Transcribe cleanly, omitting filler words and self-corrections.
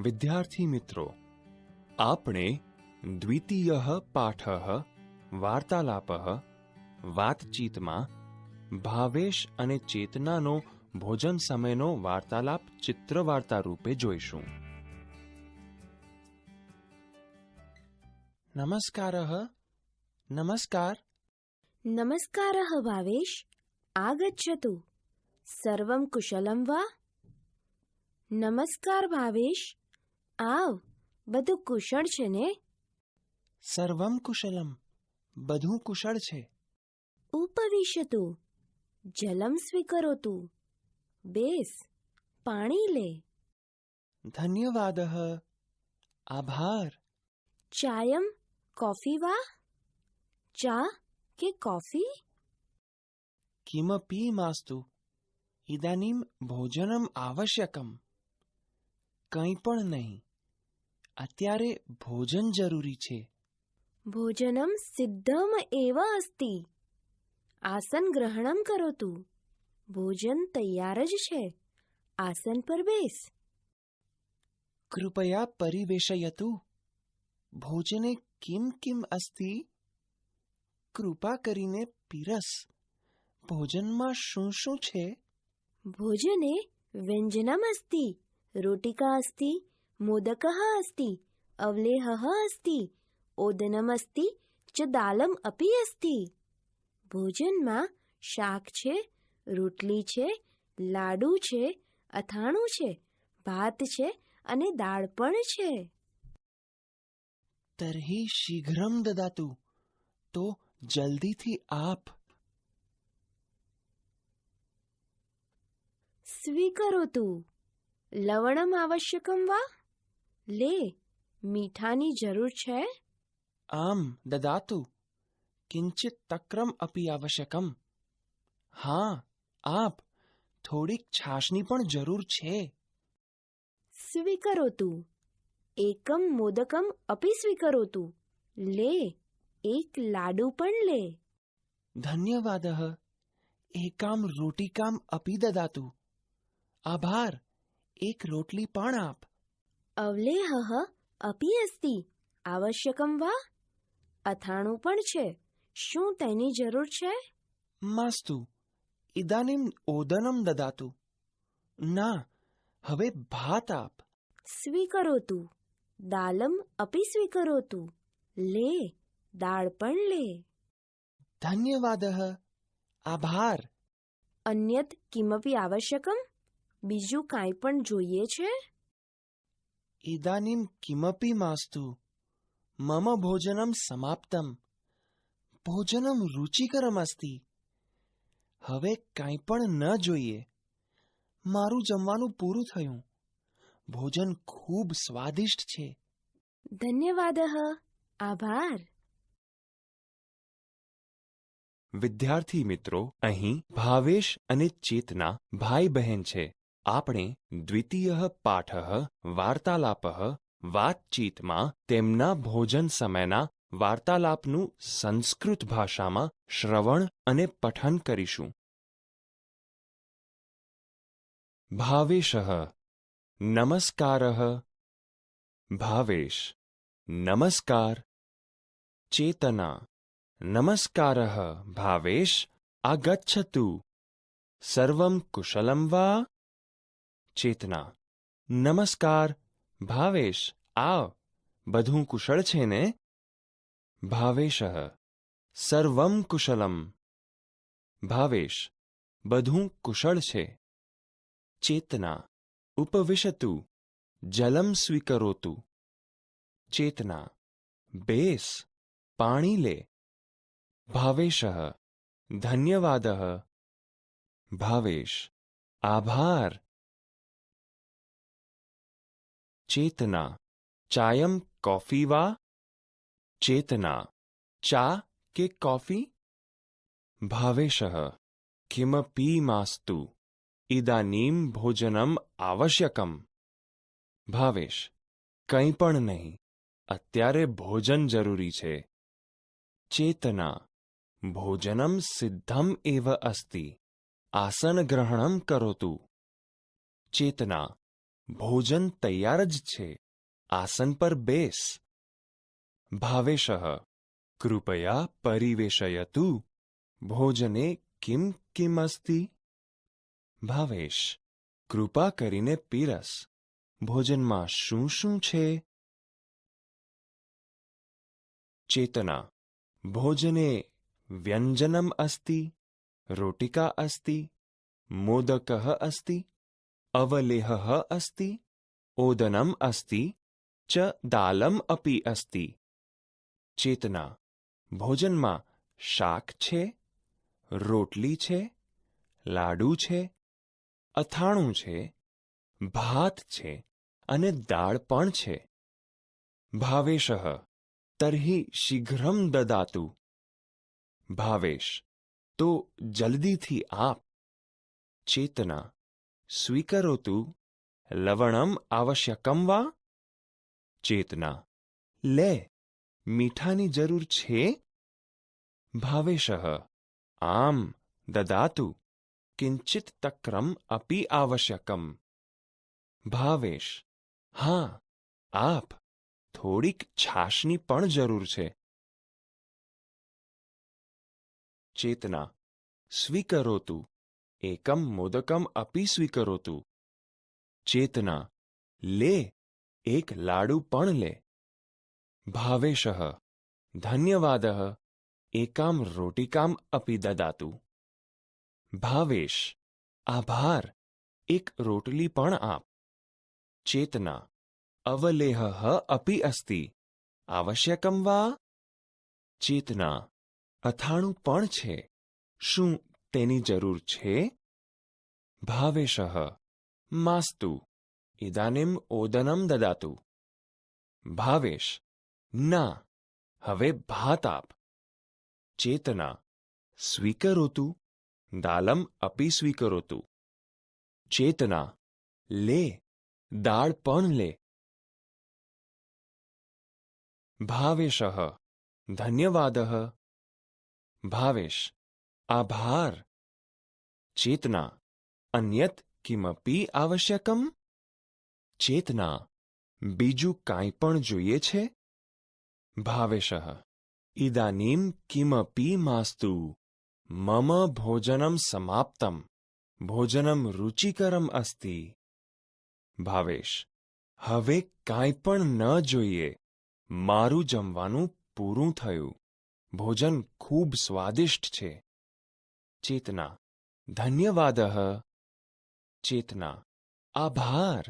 વિદ્યાર્થી મિત્રો, આપણે દ્વિતીયઃ પાઠઃ વાર્તાલાપઃ વાતચીતમાં ભાવેશ અને ચેતનાનો ભોજન સમયનો વાર્તાલાપ ચિત્રવાર્તા રૂપે જોઈશું. નમસ્કારઃ. નમસ્કાર. નમસ્કારઃ ભાવેશ, આગચ્છતુ. સર્વં કુશલં વા? નમસ્કાર ભાવેશ, આવ. બધું કુશળ છે ને? સર્વં કુશલમ. બધું કુશળ છે. ઉપવિશતુ. જલમ સ્વીકરોતુ. બેસ, પાણી લે. ધન્યવાદઃ. આભાર. ચાયમ કોફી વા? ચા કે કોફી? કિમપી માસ્તુ. ઇદાનીમ ભોજનમ આવશ્યકમ. કંઈ પણ નહીં. અત્યારે ભોજન જરૂરી છે. ભોજનમ સિદ્ધમ એવ અસ્તિ. આસન ગ્રહણમ કરોતુ. ભોજન તૈયાર જ છે. આસન પર બેસ. કૃપયા પરિવેશયતુ. ભોજને કિમ કિમ અસ્તિ? કૃપા કરીને પીરસ. ભોજનમાં શું શું છે? ભોજને વ્યંજનમ અસ્તિ. રોટિકા અસ્તિ, મોદકઃ અસ્તિ, અવલેહઃ અસ્તિ, ઓદનમ અસ્તિ ચ દાલમ અપી અસ્તિ. ભોજનમાં શાક છે, રોટલી છે, લાડુ છે, અથાણું છે, ભાત છે અને દાળ પણ છે. તર્હિ શીઘ્રમ દદાતુ. તો જલ્દીથી આપ. સ્વીકરોતુ. લવણમ આવશ્યકમ વા? લે, મીઠાની જરૂર છે? આમ દદાતુ. કિંચિત તક્રમ અપી આવશ્યકમ. હા, આપ. થોડીક છાશની પણ જરૂર છે. સ્વીકરોતુ. એકમ મોદકમ અપી સ્વીકરોતુ. લે, એક લાડુ પણ લે. ધન્યવાદઃ. એકામ રોટિકામ અપી દદાતુ. આભાર. એક રોટલી પણ આપ. અવલેહઃ અપી અસ્તિ. આવશ્યકમ વા? અથાણું પણ છે. શું તેની જરૂર છે? માસ્તુ. ઇદાનીમ ઓદનમ દદાતુ. ના, હવે ભાત આપ. સ્વીકરોતુ. દાલમ અપી સ્વીકરોતુ. લે, દાળ પણ લે. ધન્યવાદઃ. આભાર. અન્યત કિમપી આવશ્યકમ? બીજું કાંઈ પણ જોઈએ છે? ઇદાનીમ કિમપી માસ્તુ. મમ ભોજનમ સમાપ્તમ. ભોજનમ રુચિકરમ અસ્તિ. હવે કાંઈ પણ ન જોઈએ. મારું જમવાનું પૂરું થયું. ભોજન ખૂબ સ્વાદિષ્ટ છે. ધન્યવાદઃ. આભાર. વિદ્યાર્થી મિત્રો, અહીં ભાવેશ અને ચેતના ભાઈ બહેન છે. આપણે દ્વિતીયઃ પાઠઃ વાર્તાલાપઃ વાતચીતમાં તેમના ભોજન સમયના વાર્તાલાપનું સંસ્કૃત ભાષામાં શ્રવણ અને પઠન કરીશું. ભાવેશઃ. નમસ્કારઃ. ભાવેશ. નમસ્કાર. ચેતના. નમસ્કારઃ ભાવેશ. આગચ્છતુ. સર્વં કુશલં વા? ચેતના. નમસ્કાર ભાવેશ, આવ. બધું કુશળ છે ને? ભાવેશઃ. સર્વં કુશલમ. ભાવેશ. બધું કુશળ છે. ચેતના. ઉપવિશતુ. જલમ સ્વીકરોતુ. ચેતના. બેસ, પાણી લે. ભાવેશઃ. ધન્યવાદઃ. ભાવેશ. આભાર. ચેતના. ચાયમ કોફી વા? ચેતના. ચા કે કોફી? ભાવેશઃ. કિમપી માસ્તુ. ઇદાનીમ ભોજનમ આવશ્યકમ. ભાવેશ. કંઈ પણ નહીં. અત્યારે ભોજન જરૂરી છે. ચેતના. ભોજનમ સિદ્ધમ એવ અસ્તિ. આસન ગ્રહણમ કરોતુ. ચેતના. ભોજન તૈયાર જ છે, આસન પર બેસ. ભાવેશઃ કૃપયા પરિવેશયતુ, ભોજને કિમ કિમ અસ્તિ. ભાવેશ કૃપા કરીને પીરસ, ભોજનમાં શું શું છે. ચેતના ભોજને વ્યંજનમ અસ્તિ, રોટિકા અસ્તિ, મોદકઃ અસ્તિ, અવલેહઃ અસ્તિ, ઓદનમ અસ્તિ ચ દાલમ અપી અસ્તિ. ચેતના ભોજનમાં શાક છે, રોટલી છે, લાડુ છે, અથાણું છે, ભાત છે અને દાળ પણ છે. ભાવેશઃ તર્હિ શીઘ્રમ દદાતુ. ભાવેશ તો જલ્દીથી આપ. ચેતના સ્વીકરોતુ, લવણમ આવશ્યકમ વા. ચેતના લે, મીઠાની જરૂર છે. ભાવેશઃ આમ દદાતુ, કિંચિત તક્રમ અપી આવશ્યકમ. ભાવેશ હા, આપ, થોડીક છાશની પણ જરૂર છે. ચેતના સ્વીકરોતુ, એકમ મોદકમ અપી સ્વીકરોતુ. ચેતના લે, એક લાડુ પણ લે. ભાવેશઃ ધન્યવાદઃ, એકામ રોટિકામ અપી દદાતુ. ભાવેશ આભાર, એક રોટલી પણ આપ. ચેતના અવલેહઃ અપી અસ્તિ, આવશ્યકમ વા. ચેતના અથાણું પણ છે, શું તેની જરૂર છે. ભાવેશઃ માસ્તુ, ઇદાનીમ ઓદનમ દદાતુ. ભાવેશ ના, હવે ભાત આપ. ચેતના સ્વીકરોતુ, દાલમ અપી સ્વીકરોતુ. ચેતના લે, દાળ પણ લે. ભાવેશઃ ધન્યવાદઃ. ભાવેશ આભાર. ચેતના અન્યત કિમપી આવશ્યકમ. ચેતના બીજું કાંઈ પણ જોઈએ છે. ભાવેશઃ ઇદાનીમ કિમપી માસ્તુ, મમ ભોજનમ સમાપ્તમ, ભોજનમ રુચિકરમ અસ્તિ. ભાવેશ હવે કાંઈ પણ ન જોઈએ, મારું જમવાનું પૂરું થયું, ભોજન ખૂબ સ્વાદિષ્ટ છે. ચેતના ધન્યવાદઃ. ચેતના આભાર.